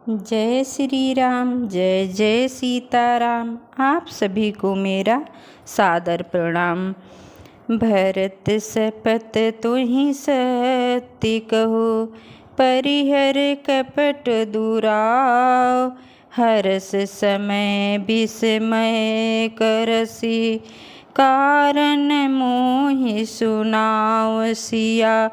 जय श्री राम, जय जय सीताराम। आप सभी को मेरा सादर प्रणाम। भरत सपत तुहि सत्य कहो, परिहर कपट दुराव। हरस समय विस्मय करसी, कारण मोहि सुनाव। सिया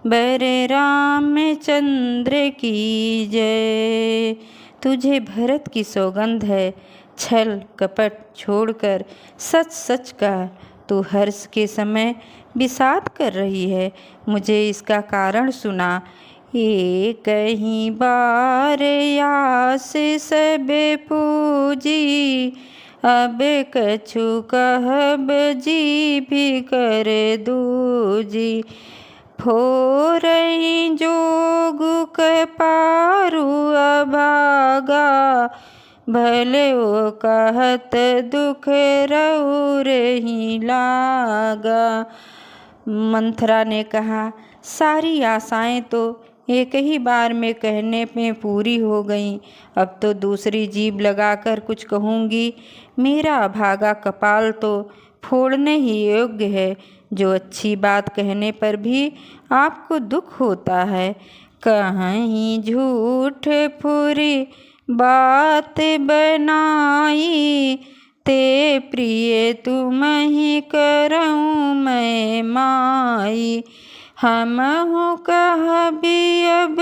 बर रामचंद्र की जय। तुझे भरत की सौगंध है, छल कपट छोड़कर सच सच कह। तू हर्ष के समय विषाद कर रही है, मुझे इसका कारण सुना। एक ही बार आस सब पूजी, अब कछु कहब जीभ कर दूजी। फोरई जोगु कपारु अभागा, भले वो कहत दुख रही लागा। मंथरा ने कहा, सारी आशाएं तो एक ही बार में कहने में पूरी हो गईं, अब तो दूसरी जीभ लगाकर कुछ कहूँगी। मेरा अभागा कपाल तो फोड़ने ही योग्य है, जो अच्छी बात कहने पर भी आपको दुख होता है। कहीं झूठ फुरी बात बनाई, ते प्रिय तुम ही करऊँ मैं माई। हम हूँ कहबी अब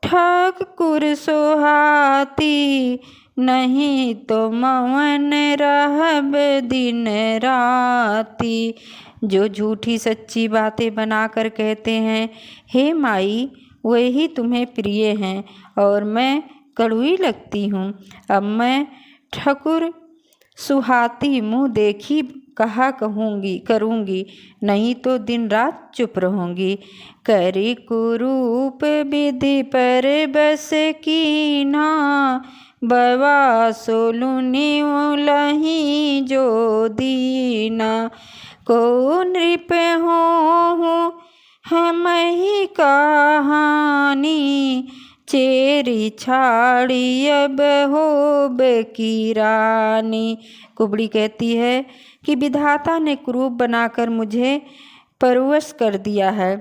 ठाकुर सोहाती, नहीं तो मौन रहब दिन राती। जो झूठी सच्ची बातें बनाकर कहते हैं, हे माई, वही तुम्हें प्रिय हैं और मैं कड़वी लगती हूँ। अब मैं ठाकुर सुहाती मुँह देखी कहा करूँगी, नहीं तो दिन रात चुप रहूँगी। करी कुरूप विधि पर बस कीन्हा, बवा सोलुनी उलही जो दीना। को नृप हो हम ही कहानी, चेरी छाड़ी अब होब की रानी। कुबड़ी कहती है कि विधाता ने कुरूप बनाकर मुझे परवश कर दिया है।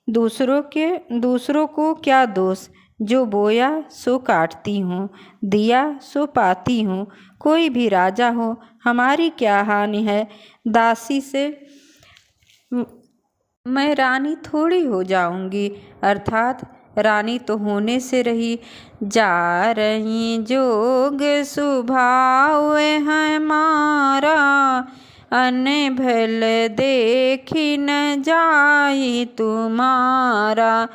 दूसरों को क्या दोष, जो बोया सो काटती हूँ, दिया सो पाती हूँ। कोई भी राजा हो, हमारी क्या हानि है। दासी से मैं रानी थोड़ी हो जाऊंगी, अर्थात रानी तो होने से रही। जा रही जोग सुभाव हमारा, अन भल देखी न जाई तुम्हारा।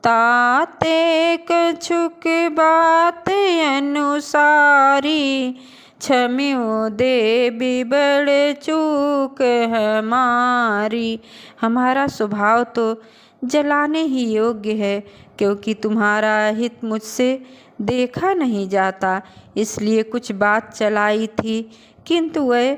ताते कछुक बात अनुसारी, क्षम्यो देवी बड़ चूक हमारी। हमारा स्वभाव तो जलाने ही योग्य है, क्योंकि तुम्हारा हित मुझसे देखा नहीं जाता, इसलिए कुछ बात चलाई थी, किंतु वह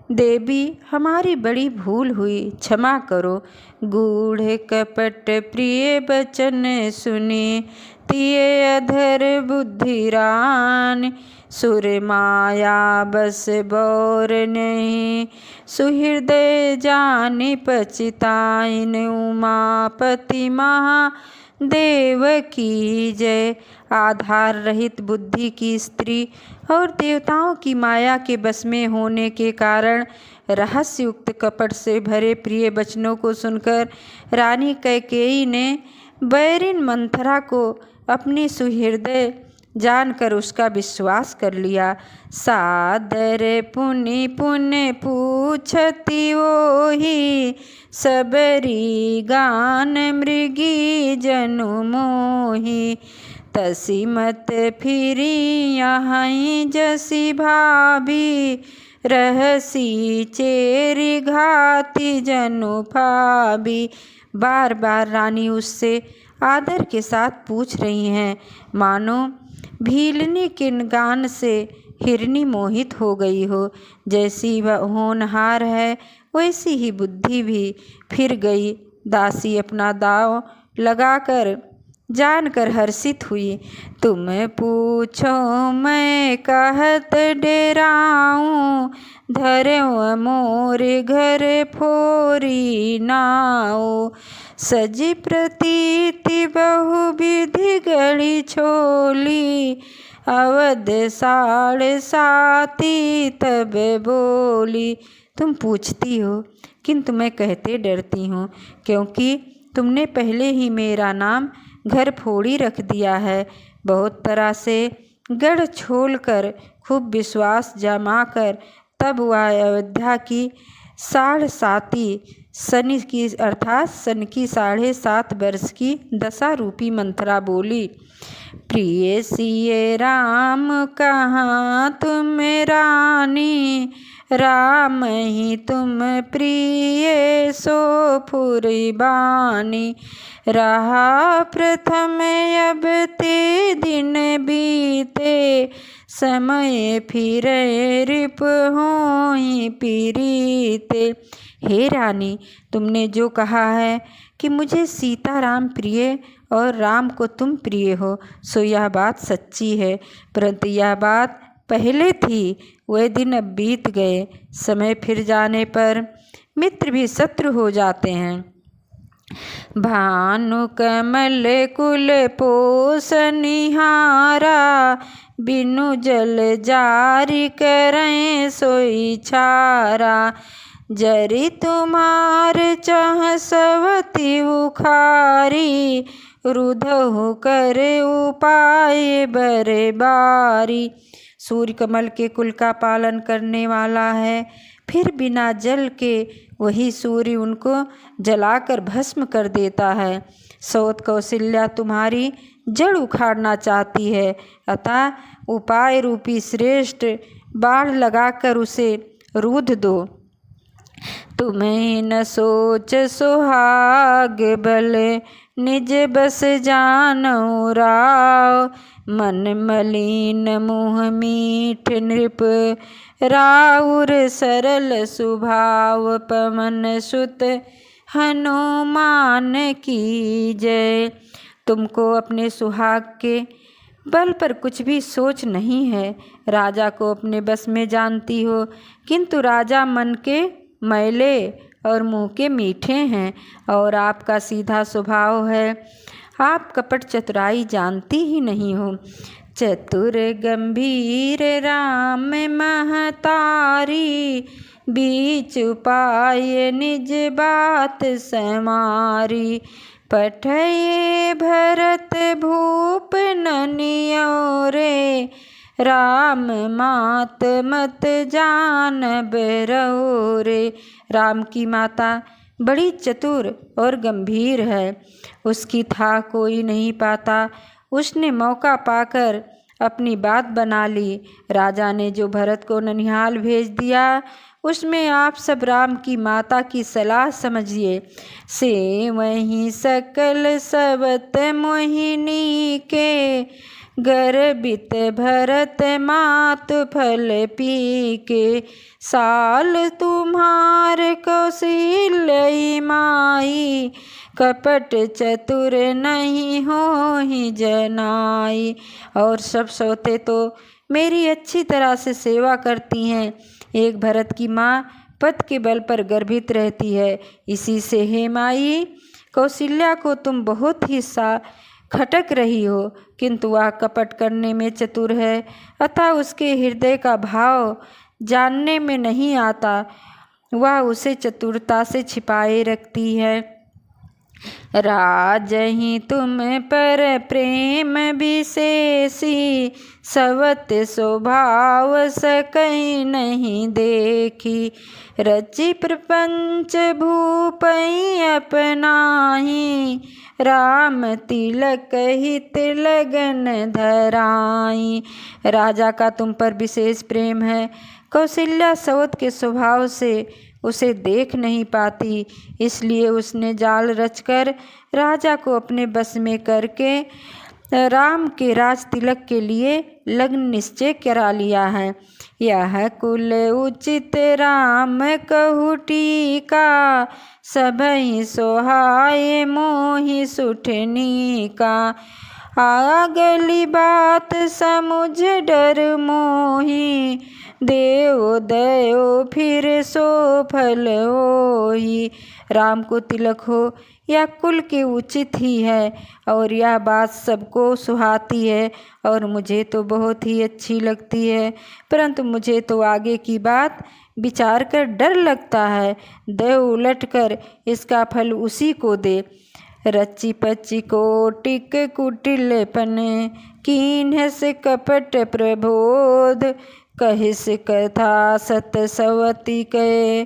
देवी हमारी बड़ी भूल हुई, क्षमा करो। गूढ़ कपट प्रिय बचन सुने, तिये अधर बुद्धिरान। सुर माया बस बौर नहीं, सुहृदय जानि पचिताइन। उमापति महादेव की जय। आधार रहित बुद्धि की स्त्री और देवताओं की माया के बस में होने के कारण रहस्ययुक्त कपट से भरे प्रिय वचनों को सुनकर रानी कैकेयी ने बैरिन मंथरा को अपनी सुहृदय जानकर उसका विश्वास कर लिया। सादर पुनि पुनि पूछती ओही, सबरी गान मृगी जनु मोही। तसी मत फिरी यहाँ जसी भाभी, रहसी चेरी घाती जनु भाभी। बार बार रानी उससे आदर के साथ पूछ रही हैं, मानो भीलनी के गान से हिरनी मोहित हो गई हो। जैसी वह होनहार है, वैसी ही बुद्धि भी फिर गई। दासी अपना दांव लगाकर जानकर हर्षित हुई। तुम पूछो मैं कहत डेराऊं, धर्यो मोर घर फोरी नाओ। सजी प्रतीति बहुविधि गढ़ी छोली, अवध साढ़े साती तब बोली। तुम पूछती हो किंतु मैं कहते डरती हूँ, क्योंकि तुमने पहले ही मेरा नाम घर फोड़ी रख दिया है। बहुत तरह से गढ़ छोलकर खूब विश्वास जमाकर तब वह अयोध्या की 7.5 सन की अर्थात सन की 7.5 वर्ष की दशा रूपी मंथरा बोली। प्रिय सिए राम कहाँ तुम रानी, राम ही तुम प्रिय सो फुरबानी। रहा प्रथम अब ते दिन बीते, समय फिर रिप होई पीरीते। हे रानी, तुमने जो कहा है कि मुझे सीताराम प्रिय और राम को तुम प्रिय हो, सो यह बात सच्ची है, परंतु यह बात पहले थी, वह दिन अब बीत गए। समय फिर जाने पर मित्र भी शत्रु हो जाते हैं। भानु कमल कुल पोष निहारा, बिनु जल जारी करें सोई छारा। जरी तुम्हार चह सवती उखारी, रुधहु कर उपाय बरे बारी। सूर्य कमल के कुल का पालन करने वाला है, फिर बिना जल के वही सूर्य उनको जलाकर भस्म कर देता है। सौत कौशल्या तुम्हारी जड़ उखाड़ना चाहती है, अतः उपाय रूपी श्रेष्ठ बाढ़ लगाकर उसे रूध दो। तुम्हें न सोच सुहाग बल, निज बस जानो राव। मन मलिन मुँह मीठ नृप, राउर सरल स्वभाव। पवन सुत हनुमान की जय। तुमको अपने सुहाग के बल पर कुछ भी सोच नहीं है। राजा को अपने बस में जानती हो, किंतु राजा मन के मैले और मुँह के मीठे हैं, और आपका सीधा स्वभाव है। आप कपट चतुराई जानती ही नहीं हो। चतुर गंभीर राम महतारी, बीच उपाय निज बात समारी। पठये भरत भूप ननियोरे, राम मात मत जानब रहोरे। राम की माता बड़ी चतुर और गंभीर है, उसकी था कोई नहीं पाता। उसने मौका पाकर अपनी बात बना ली। राजा ने जो भरत को ननिहाल भेज दिया, उसमें आप सब राम की माता की सलाह समझिए। से वहीं सकल सबत मोहिनी के, गर्भित भरत मात फल पी के। साल तुम्हार कौशल्य माई, कपट चतुर नहीं हो ही जनाई। और सब सौते तो मेरी अच्छी तरह से सेवा करती हैं। एक भरत की माँ पद के बल पर गर्भित रहती है, इसी से हे माई कौशल्या को तुम बहुत ही खटक रही हो, किंतु वह कपट करने में चतुर है, अतः उसके हृदय का भाव जानने में नहीं आता। वह उसे चतुरता से छिपाए रखती है। राजहि तुम पर प्रेम विशेषी, सवत स्वभाव सकई नहीं देखी। रचि प्रपंच भूपई अपनाही, राम तिलक हित लगन धराई। राजा का तुम पर विशेष प्रेम है। कौशल्या सवत के स्वभाव से उसे देख नहीं पाती, इसलिए उसने जाल रचकर राजा को अपने बस में करके राम के राज तिलक के लिए लग्न निश्चय करा लिया है। यह कुल उचित राम कहूटी का, सबहि सोहाए मोहि सुठनी का। आगली बात समुझ डर मोहि, देव दयो फिर सो फल होई। राम को तिलक हो यह कुल के उचित ही है और यह बात सबको सुहाती है और मुझे तो बहुत ही अच्छी लगती है, परंतु मुझे तो आगे की बात विचार कर डर लगता है। देव उलट कर इसका फल उसी को दे। रची पची कोटिक कुटिलपन, कीन्ह से कपट प्रबोध। कहिस कथा सत सवती कहे,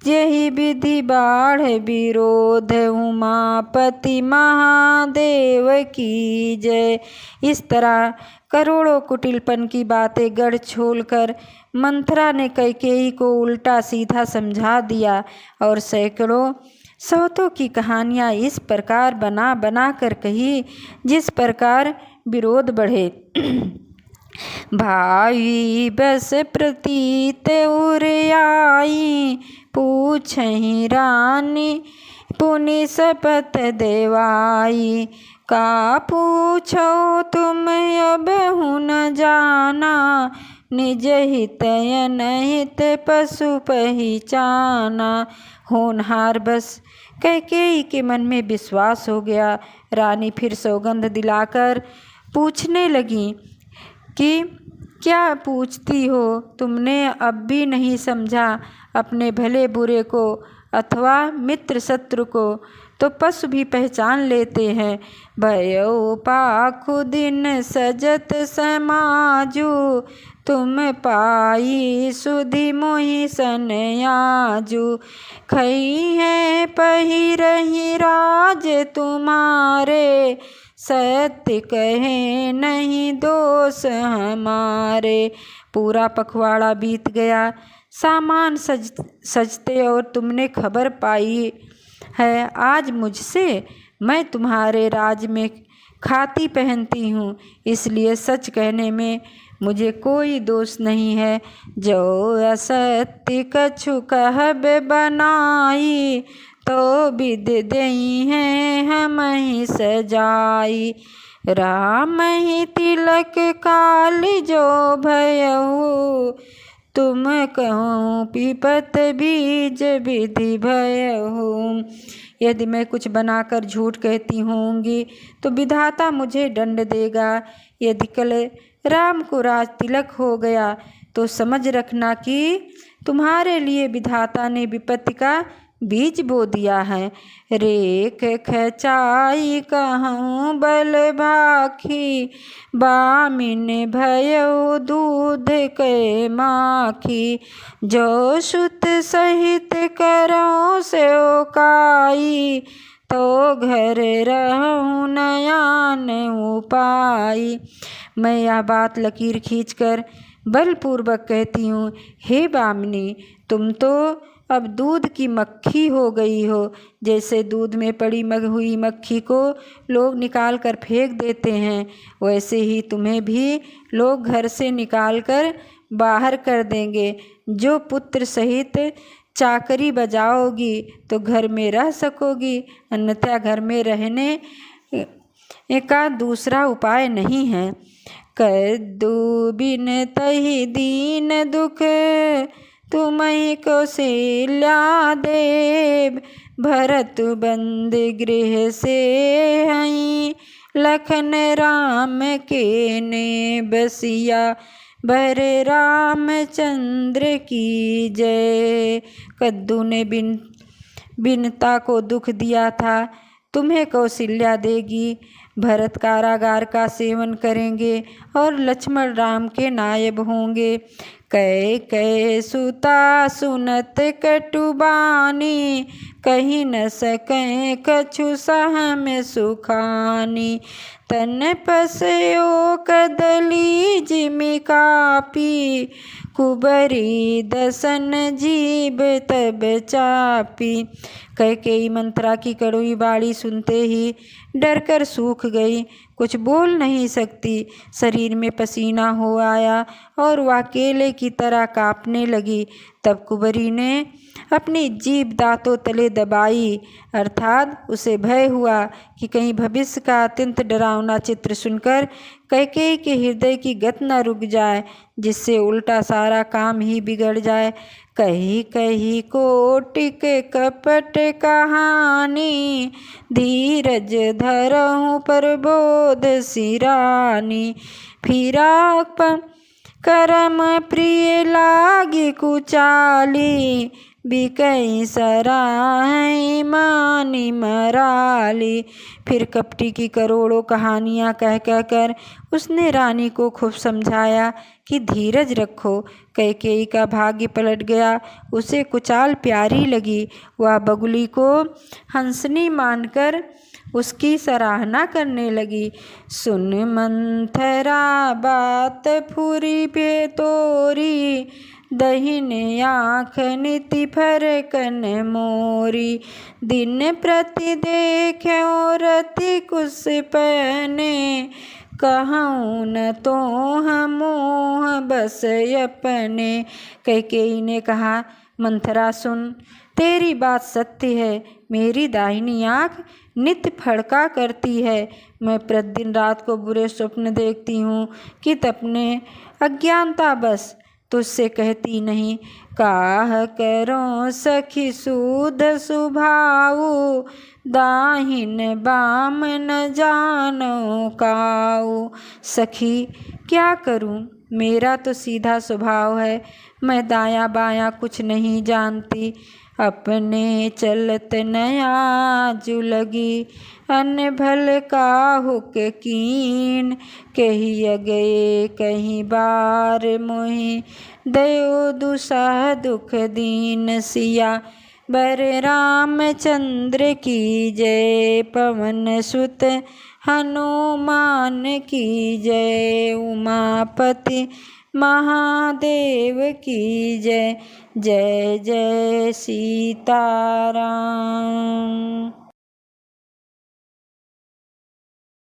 यही विधि बाढ़ विरोध। उमापति महादेव की जय। इस तरह करोड़ों कुटिलपन की बातें गढ़ छोड़कर मंथरा ने कैकेयी को उल्टा सीधा समझा दिया और सैकड़ों सौतों की कहानियाँ इस प्रकार बना बना कर कही जिस प्रकार विरोध बढ़े। भावी बस प्रतीत उर आई, पूछहि रानी पुनि शपथ देवाई। का पूछो तुम अब न जाना, निज हित अनहित पशु पहचाना। होनहार बस कैकेयी के मन में विश्वास हो गया। रानी फिर सौगंध दिलाकर पूछने लगी कि क्या पूछती हो, तुमने अब भी नहीं समझा अपने भले बुरे को अथवा मित्र शत्रु को तो पशु भी पहचान लेते हैं। भयो पाखु दिन सजत समाजू, तुम पाई सुधि मोहि सन आजू। खई है पहिरहि राज तुम्हारे, सत्य कहे नहीं दोष हमारे। पूरा पखवाड़ा बीत गया, सामान सजते और तुमने खबर पाई है आज मुझसे। मैं तुम्हारे राज में खाती पहनती हूँ, इसलिए सच कहने में मुझे कोई दोष नहीं है। जो असत्य कछु कहब बनाई, तो विद देई हैं हम ही सजाई। राम ही तिलक काल जो भयऊ, तुम कहूँ पीपत बीज विधि भयऊ। यदि मैं कुछ बनाकर झूठ कहती होंगी तो विधाता मुझे दंड देगा। यदि कल राम को राज तिलक हो गया तो समझ रखना कि तुम्हारे लिए विधाता ने विपत्ति का बीज बो दिया है। रेख खचाई कहूँ बल भाखी, बामिन भयो दूध के माखी। जो सुत सहित करो से काई, तो घर रहूँ नयान उपाई। मैं यह बात लकीर खींचकर बलपूर्वक कहती हूँ, हे बामिनी, तुम तो अब दूध की मक्खी हो गई हो। जैसे दूध में पड़ी हुई मक्खी को लोग निकाल कर फेंक देते हैं, वैसे ही तुम्हें भी लोग घर से निकाल कर बाहर कर देंगे। जो पुत्र सहित चाकरी बजाओगी तो घर में रह सकोगी, अन्यथा घर में रहने का दूसरा उपाय नहीं है। कद्दू बिन तहि दीन दुख, तुम्हि कौशल्या देव। भरत बंद गृह से हई, लखन राम के ने बसिया। बर रामचंद्र की जय। कद्दू ने बिनता को दुख दिया था, तुम्हें कौशल्या देगी। भरत कारागार का सेवन करेंगे और लक्ष्मण राम के नायब होंगे। कै सुता सुनत कटुबानी, कहीं न सकें कछु सहम सुखानी। तन पसयो कदली जिमि कापी, कुबरी दसन जीव तब चापी। कैकेयी मंथरा की कड़वी बाणी सुनते ही डरकर सूख गई, कुछ बोल नहीं सकती। शरीर में पसीना हो आया और वह केले की तरह कांपने लगी। तब कुंवरी ने अपनी जीभ दांतों तले दबाई, अर्थात उसे भय हुआ कि कहीं भविष्य का अत्यंत डरावना चित्र सुनकर कैकेयी के हृदय की गति न रुक जाए, जिससे उल्टा सारा काम ही बिगड़ जाए। कही कही कोटिक कपट कहानी, धीरज धरहु पर बोध सिरानी। फिरा करम प्रिय लागी कुचाली, बिकई सराहई मानी मराली। फिर कपटी की करोड़ों कहानियाँ कह कह कर उसने रानी को खूब समझाया कि धीरज रखो। कैकेयी का भाग्य पलट गया, उसे कुचाल प्यारी लगी। वह बगुली को हंसनी मानकर उसकी सराहना करने लगी। सुन मंथरा बात फुरी बेतोरी, दहिने आँख नीति फरकन मोरी। दिन प्रति देख्यो रति कुश पहने, कहूँ न तो मोह बस अपने। कैकेयी ने कहा, मंथरा सुन, तेरी बात सत्य है। मेरी दाहिनी आँख नित्य फड़का करती है। मैं प्रतिदिन रात को बुरे स्वप्न देखती हूँ कि अपने अज्ञानता बस तुझसे कहती नहीं। काह करो सखी सूध सुभाऊ, दाहिन बाम न जानो काऊ। सखी क्या करूं, मेरा तो सीधा स्वभाव है, मैं दायां बायां कुछ नहीं जानती। अपने चलत नया जुलगी, अन भल काहुक कीन। कही अगये कहीं बार मोहि, दयो दुसह दुख दीन। सिया बर रामचंद्र की जय, पवन सुत हनुमान की जय। उमापति महादेव की जय। जय जय सीताराम।